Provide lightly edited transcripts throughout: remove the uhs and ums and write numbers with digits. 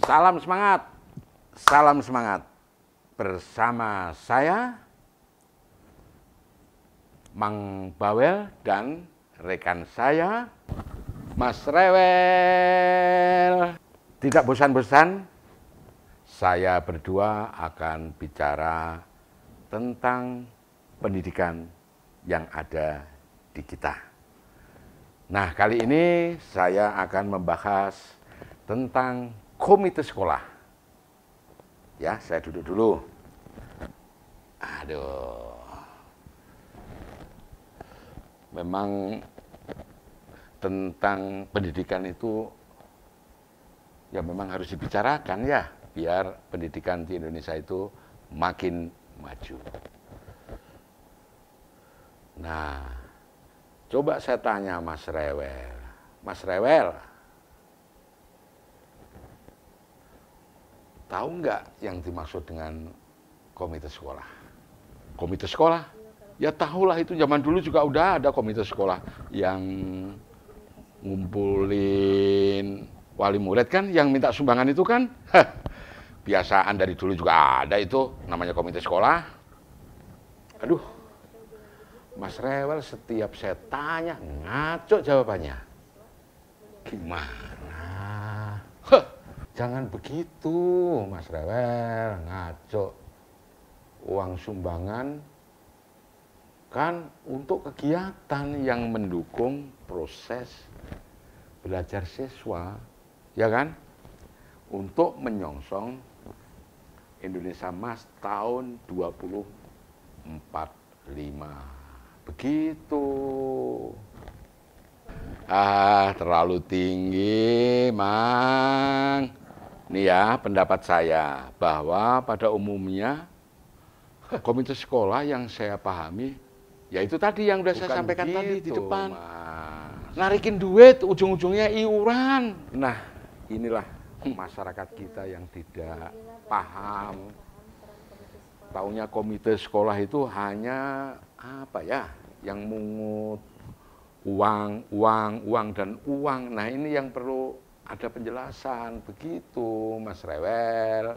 Salam semangat, salam semangat. Bersama saya, Mang Bawel dan rekan saya, Mas Rewel. Tidak bosan-bosan, saya berdua akan bicara tentang pendidikan yang ada di kita. Nah, kali ini saya akan membahas tentang komite sekolah. Ya, saya duduk dulu. Aduh. Memang tentang pendidikan itu ya memang harus dibicarakan ya, biar pendidikan di Indonesia itu makin maju. Nah, coba saya tanya Mas Rewel. Mas Rewel, tahu nggak yang dimaksud dengan komite sekolah? Komite sekolah? Ya tahulah, itu zaman dulu juga udah ada komite sekolah yang ngumpulin wali murid kan, yang minta sumbangan itu kan. Biasaan dari dulu juga ada itu, namanya komite sekolah. Aduh, Mas Rewel setiap saya tanya ngaco jawabannya. Gimana? Jangan begitu Mas Rewel, ngaco. Uang sumbangan kan untuk kegiatan yang mendukung proses belajar siswa, ya kan? Untuk menyongsong Indonesia Emas tahun 2045. Begitu. Terlalu tinggi, Mang. Nih ya, pendapat saya bahwa pada umumnya komite sekolah yang saya pahami, ya itu tadi yang sudah saya sampaikan tadi di depan. Narikin duit, ujung-ujungnya iuran. Nah, inilah masyarakat kita yang tidak paham. Taunya komite sekolah itu hanya apa ya, yang mungut uang dan uang. Nah, ini yang perlu ada penjelasan. Begitu Mas Rewel.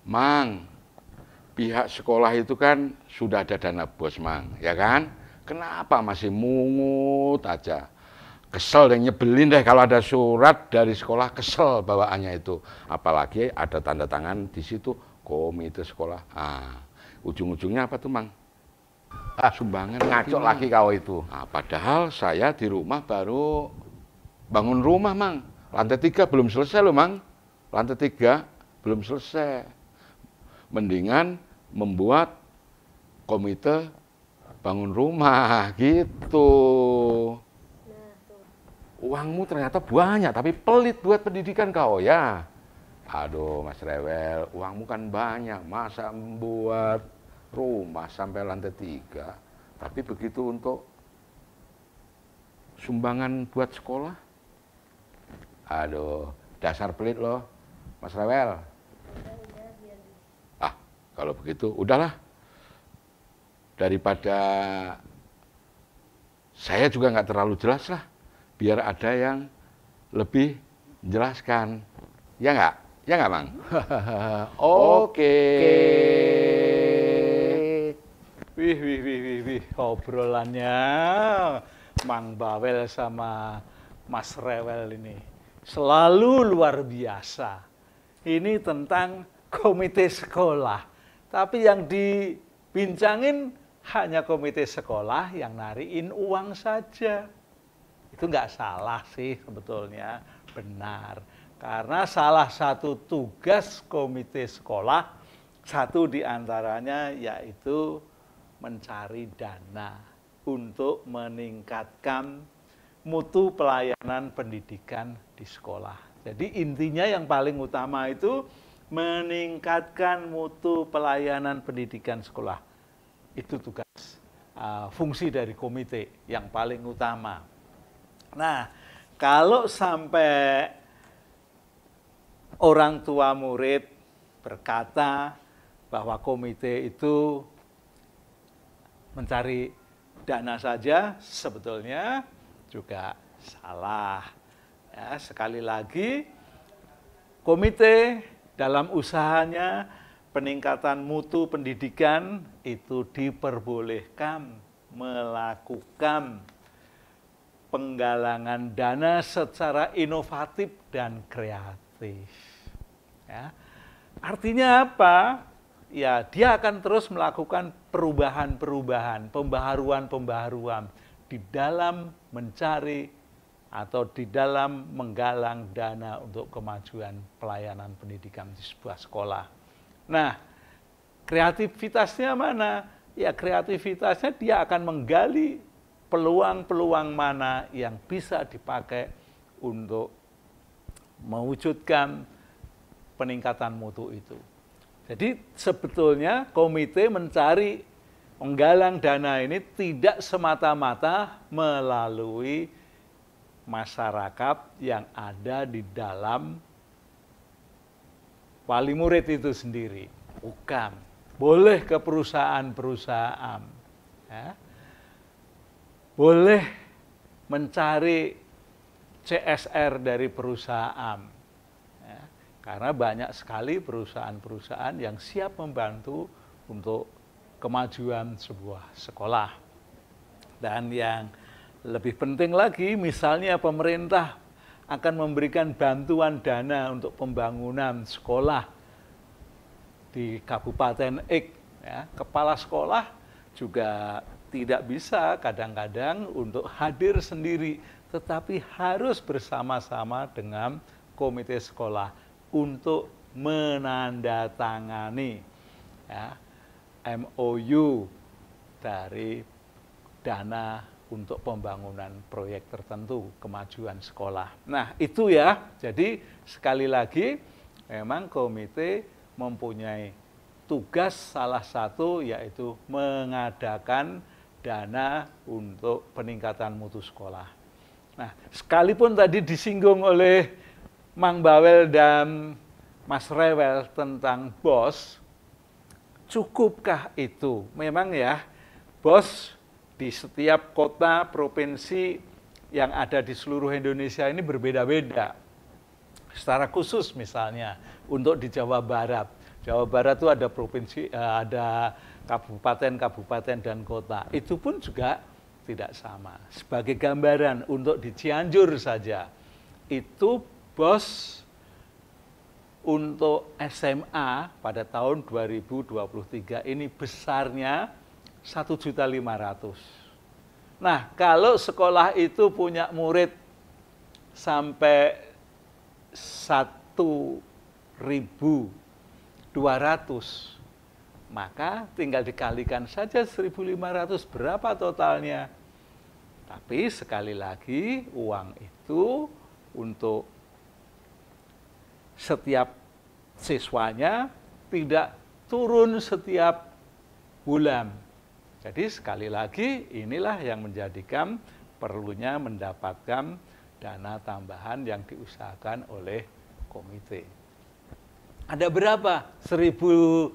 Mang, pihak sekolah itu kan sudah ada dana bos, Mang, ya kan? Kenapa masih mungut aja? Kesel dan nyebelin deh kalau ada surat dari sekolah, kesel bawaannya itu. Apalagi ada tanda tangan di situ komite sekolah. Ujung-ujungnya apa tuh, Mang? Sumbangan. Ngaco lagi kau itu. Padahal saya di rumah baru bangun rumah, Mang. Lantai 3 belum selesai loh, Mang. Lantai 3 belum selesai. Mendingan membuat komite bangun rumah gitu. Uangmu ternyata banyak, tapi pelit buat pendidikan kau ya. Aduh Mas Rewel, uangmu kan banyak, masa membuat rumah sampai lantai 3. Tapi begitu untuk sumbangan buat sekolah, aduh, dasar pelit loh Mas Rewel. Kalau begitu, udahlah. Daripada saya juga nggak terlalu jelas lah, biar ada yang lebih menjelaskan. Ya nggak? Ya nggak, Mang? Oke. Wih, obrolannya Mang Bawel sama Mas Rewel ini selalu luar biasa. Ini tentang komite sekolah. Tapi yang dibincangin hanya komite sekolah yang nariin uang saja. Itu nggak salah sih sebetulnya, benar. Karena salah satu tugas komite sekolah, satu diantaranya yaitu mencari dana untuk meningkatkan mutu pelayanan pendidikan di sekolah. Jadi intinya yang paling utama itu meningkatkan mutu pelayanan pendidikan sekolah. Itu tugas, fungsi dari komite yang paling utama. Nah, kalau sampai orang tua murid berkata bahwa komite itu mencari dana saja, sebetulnya juga salah. Ya, sekali lagi, komite dalam usahanya peningkatan mutu pendidikan itu diperbolehkan melakukan penggalangan dana secara inovatif dan kreatif. Ya. Artinya apa? Ya, dia akan terus melakukan perubahan-perubahan, pembaharuan-pembaharuan di dalam mencari atau di dalam menggalang dana untuk kemajuan pelayanan pendidikan di sebuah sekolah. Nah, kreativitasnya mana? Ya, kreativitasnya dia akan menggali peluang-peluang mana yang bisa dipakai untuk mewujudkan peningkatan mutu itu. Jadi sebetulnya komite mencari menggalang dana ini tidak semata-mata melalui masyarakat yang ada di dalam wali murid itu sendiri. Bukan. Boleh ke perusahaan-perusahaan. Ya. Boleh mencari CSR dari perusahaan. Ya. Karena banyak sekali perusahaan-perusahaan yang siap membantu untuk kemajuan sebuah sekolah. Dan yang lebih penting lagi, misalnya pemerintah akan memberikan bantuan dana untuk pembangunan sekolah di Kabupaten X. Ya, kepala sekolah juga tidak bisa kadang-kadang untuk hadir sendiri, tetapi harus bersama-sama dengan komite sekolah untuk menandatangani ya, MOU dari dana untuk pembangunan proyek tertentu, kemajuan sekolah. Nah, itu ya. Jadi, sekali lagi, memang komite mempunyai tugas salah satu, yaitu mengadakan dana untuk peningkatan mutu sekolah. Nah, sekalipun tadi disinggung oleh Mang Bawel dan Mas Rewel tentang BOS, cukupkah itu? Memang ya, BOS di setiap kota, provinsi yang ada di seluruh Indonesia ini berbeda-beda. Secara khusus misalnya, untuk di Jawa Barat. Jawa Barat itu ada provinsi, ada kabupaten-kabupaten dan kota. Itu pun juga tidak sama. Sebagai gambaran, untuk di Cianjur saja, itu BOS untuk SMA pada tahun 2023 ini besarnya 1.500.000. Nah, kalau sekolah itu punya murid sampai 1.200, maka tinggal dikalikan saja 1.500 berapa totalnya. Tapi sekali lagi uang itu untuk setiap siswanya tidak turun setiap bulan. Jadi sekali lagi inilah yang menjadikan perlunya mendapatkan dana tambahan yang diusahakan oleh komite. Ada berapa? 1.500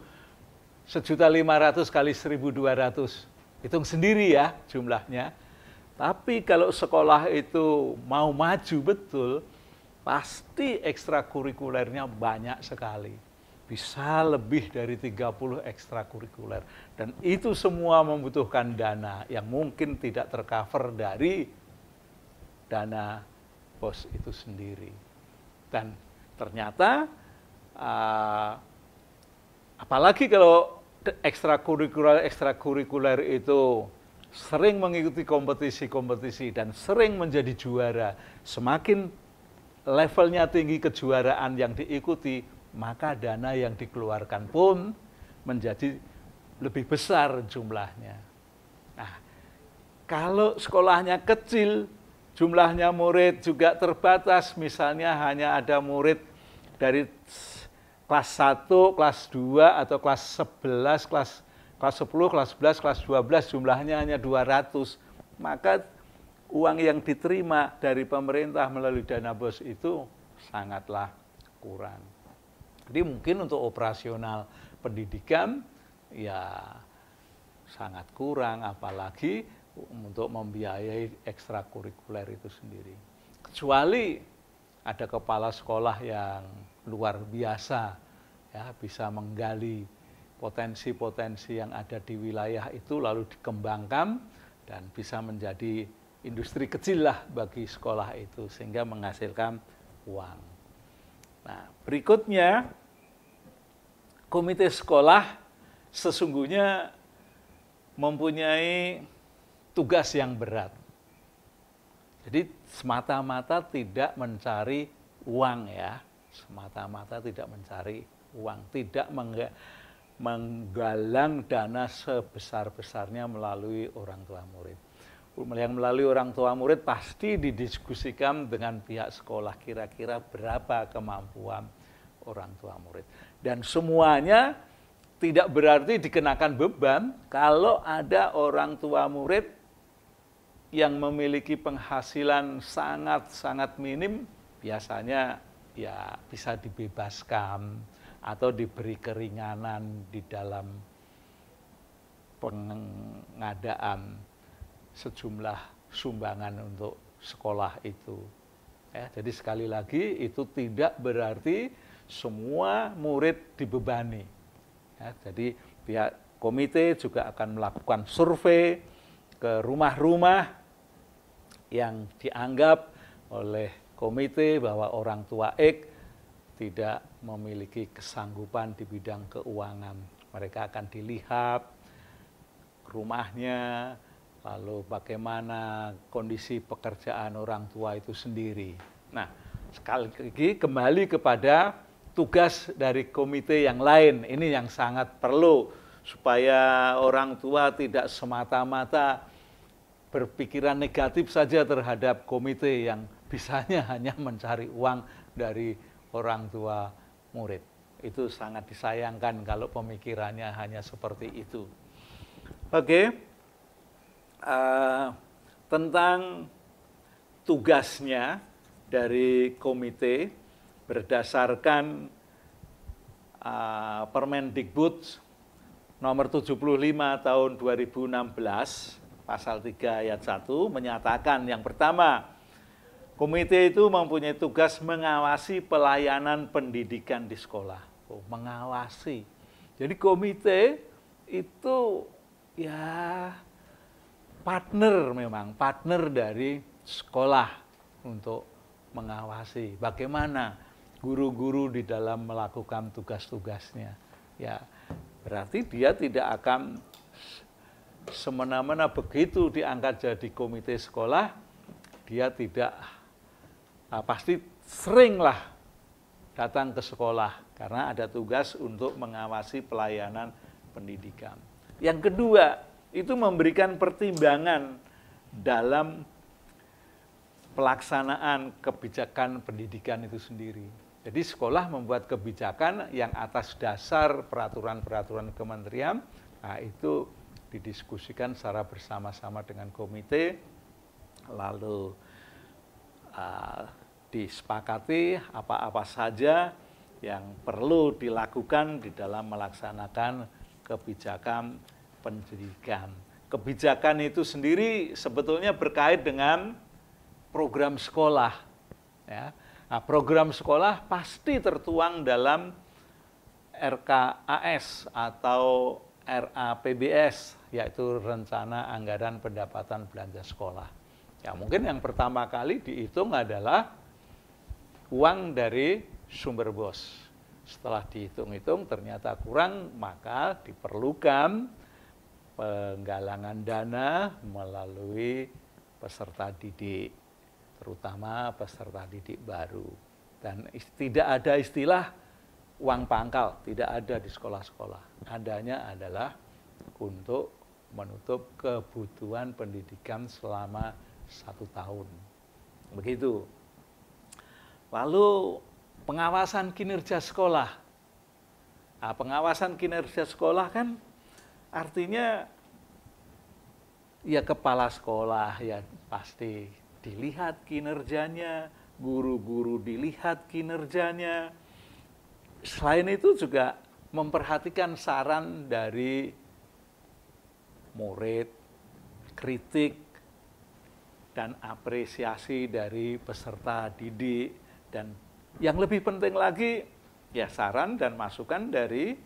kali 1.200. Hitung sendiri ya jumlahnya. Tapi kalau sekolah itu mau maju betul, pasti ekstrakurikulernya banyak sekali. Bisa lebih dari 30 ekstrakurikuler. Dan itu semua membutuhkan dana yang mungkin tidak tercover dari dana BOS itu sendiri. Dan ternyata, apalagi kalau ekstrakurikuler itu sering mengikuti kompetisi-kompetisi dan sering menjadi juara, semakin levelnya tinggi kejuaraan yang diikuti, maka dana yang dikeluarkan pun menjadi lebih besar jumlahnya. Nah, kalau sekolahnya kecil, jumlahnya murid juga terbatas, misalnya hanya ada murid dari kelas 1, kelas 2, atau kelas 11, kelas 10, kelas 11, kelas 12, jumlahnya hanya 200, maka uang yang diterima dari pemerintah melalui dana BOS itu sangatlah kurang. Jadi mungkin untuk operasional pendidikan ya sangat kurang, apalagi untuk membiayai ekstrakurikuler itu sendiri. Kecuali ada kepala sekolah yang luar biasa, ya, bisa menggali potensi-potensi yang ada di wilayah itu lalu dikembangkan dan bisa menjadi industri kecil lah bagi sekolah itu sehingga menghasilkan uang. Nah, berikutnya komite sekolah sesungguhnya mempunyai tugas yang berat. Jadi semata-mata tidak mencari uang ya, semata-mata tidak mencari uang, tidak menggalang dana sebesar-besarnya melalui orang tua murid. Yang melalui orang tua murid pasti didiskusikan dengan pihak sekolah kira-kira berapa kemampuan orang tua murid. Dan semuanya tidak berarti dikenakan beban kalau ada orang tua murid yang memiliki penghasilan sangat-sangat minim, biasanya ya bisa dibebaskan atau diberi keringanan di dalam pengadaan sejumlah sumbangan untuk sekolah itu. Ya, jadi sekali lagi itu tidak berarti semua murid dibebani. Ya, jadi pihak komite juga akan melakukan survei ke rumah-rumah yang dianggap oleh komite bahwa orang tua X tidak memiliki kesanggupan di bidang keuangan. Mereka akan dilihat rumahnya, lalu bagaimana kondisi pekerjaan orang tua itu sendiri. Nah, sekali lagi kembali kepada tugas dari komite yang lain. Ini yang sangat perlu supaya orang tua tidak semata-mata berpikiran negatif saja terhadap komite yang bisanya hanya mencari uang dari orang tua murid. Itu sangat disayangkan kalau pemikirannya hanya seperti itu. Oke. Tentang tugasnya dari komite berdasarkan Permendikbud nomor 75 tahun 2016 pasal 3 ayat 1 menyatakan yang pertama, komite itu mempunyai tugas mengawasi pelayanan pendidikan di sekolah. Mengawasi. Jadi komite itu ya partner memang, partner dari sekolah untuk mengawasi bagaimana guru-guru di dalam melakukan tugas-tugasnya. Ya, berarti dia tidak akan semena-mena begitu diangkat jadi komite sekolah, dia tidak pasti seringlah datang ke sekolah karena ada tugas untuk mengawasi pelayanan pendidikan. Yang kedua, itu memberikan pertimbangan dalam pelaksanaan kebijakan pendidikan itu sendiri. Jadi sekolah membuat kebijakan yang atas dasar peraturan-peraturan kementerian, nah itu didiskusikan secara bersama-sama dengan komite, lalu disepakati apa-apa saja yang perlu dilakukan di dalam melaksanakan kebijakan pendidikan. Kebijakan itu sendiri sebetulnya berkait dengan program sekolah. Ya. Nah, program sekolah pasti tertuang dalam RKAS atau RAPBS, yaitu Rencana Anggaran Pendapatan Belanja Sekolah. Ya, mungkin yang pertama kali dihitung adalah uang dari sumber BOS. Setelah dihitung-hitung ternyata kurang, maka diperlukan penggalangan dana melalui peserta didik, terutama peserta didik baru. Dan tidak ada istilah uang pangkal, tidak ada di sekolah-sekolah. Adanya adalah untuk menutup kebutuhan pendidikan selama 1 tahun. Begitu. Lalu pengawasan kinerja sekolah. Nah, pengawasan kinerja sekolah kan artinya ya kepala sekolah ya pasti dilihat kinerjanya, guru-guru dilihat kinerjanya. Selain itu juga memperhatikan saran dari murid, kritik, dan apresiasi dari peserta didik. Dan yang lebih penting lagi, ya saran dan masukan dari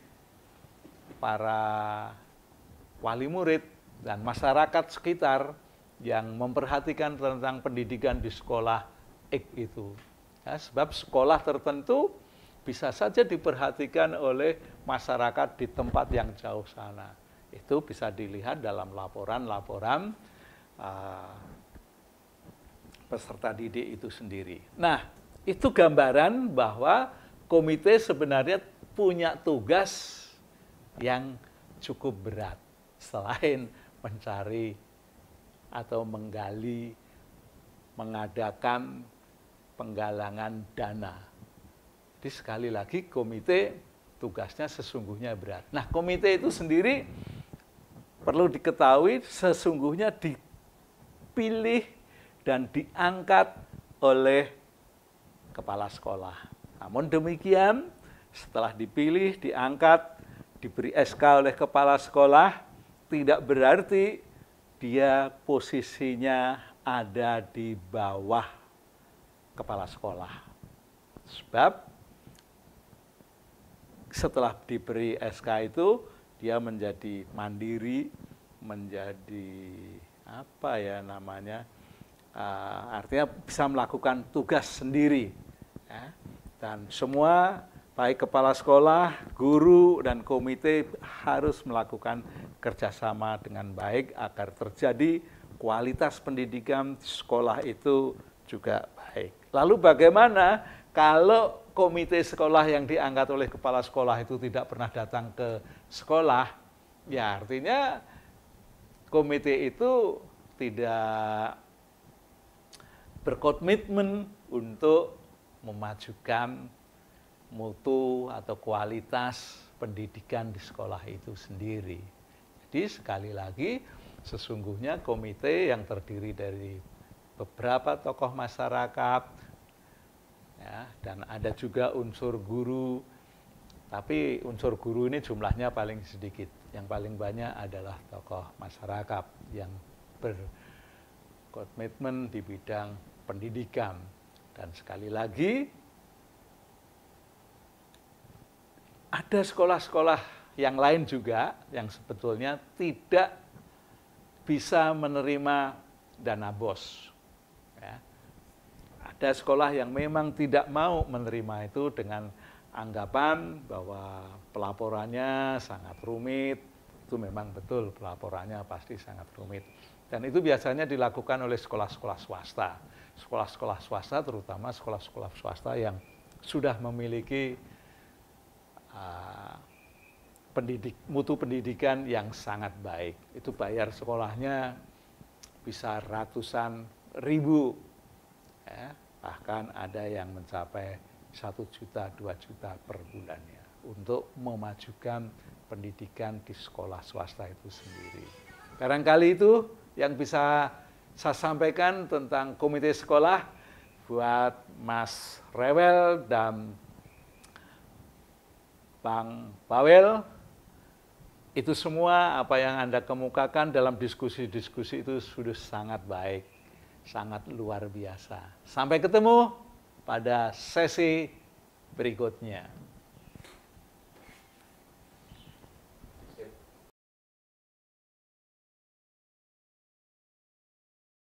para wali murid dan masyarakat sekitar yang memperhatikan tentang pendidikan di sekolah itu. Ya, sebab sekolah tertentu bisa saja diperhatikan oleh masyarakat di tempat yang jauh sana. Itu bisa dilihat dalam laporan-laporan peserta didik itu sendiri. Nah, itu gambaran bahwa komite sebenarnya punya tugas yang cukup berat selain mencari atau menggali, mengadakan penggalangan dana. Jadi sekali lagi komite tugasnya sesungguhnya berat. Nah, komite itu sendiri perlu diketahui sesungguhnya dipilih dan diangkat oleh kepala sekolah. Namun demikian, setelah dipilih, diangkat, diberi SK oleh kepala sekolah, tidak berarti dia posisinya ada di bawah kepala sekolah. Sebab setelah diberi SK itu, dia menjadi mandiri, menjadi apa ya namanya, artinya bisa melakukan tugas sendiri. Ya. Dan semua baik kepala sekolah, guru, dan komite harus melakukan kerjasama dengan baik agar terjadi kualitas pendidikan di sekolah itu juga baik. Lalu bagaimana kalau komite sekolah yang diangkat oleh kepala sekolah itu tidak pernah datang ke sekolah? Ya artinya komite itu tidak berkomitmen untuk memajukan mutu atau kualitas pendidikan di sekolah itu sendiri. Jadi sekali lagi sesungguhnya komite yang terdiri dari beberapa tokoh masyarakat ya, dan ada juga unsur guru, tapi unsur guru ini jumlahnya paling sedikit. Yang paling banyak adalah tokoh masyarakat yang berkomitmen di bidang pendidikan. Dan sekali lagi ada sekolah-sekolah yang lain juga yang sebetulnya tidak bisa menerima dana BOS. Ya. Ada sekolah yang memang tidak mau menerima itu dengan anggapan bahwa pelaporannya sangat rumit. Itu memang betul, pelaporannya pasti sangat rumit. Dan itu biasanya dilakukan oleh sekolah-sekolah swasta. Sekolah-sekolah swasta, terutama sekolah-sekolah swasta yang sudah memiliki mutu pendidikan yang sangat baik. Itu bayar sekolahnya bisa ratusan ribu, ya. Bahkan ada yang mencapai 1 juta, 2 juta per bulannya untuk memajukan pendidikan di sekolah swasta itu sendiri. Barangkali itu yang bisa saya sampaikan tentang komite sekolah buat Mas Rewel dan Bang Bawel. Itu semua apa yang Anda kemukakan dalam diskusi-diskusi itu sudah sangat baik, sangat luar biasa. Sampai ketemu pada sesi berikutnya.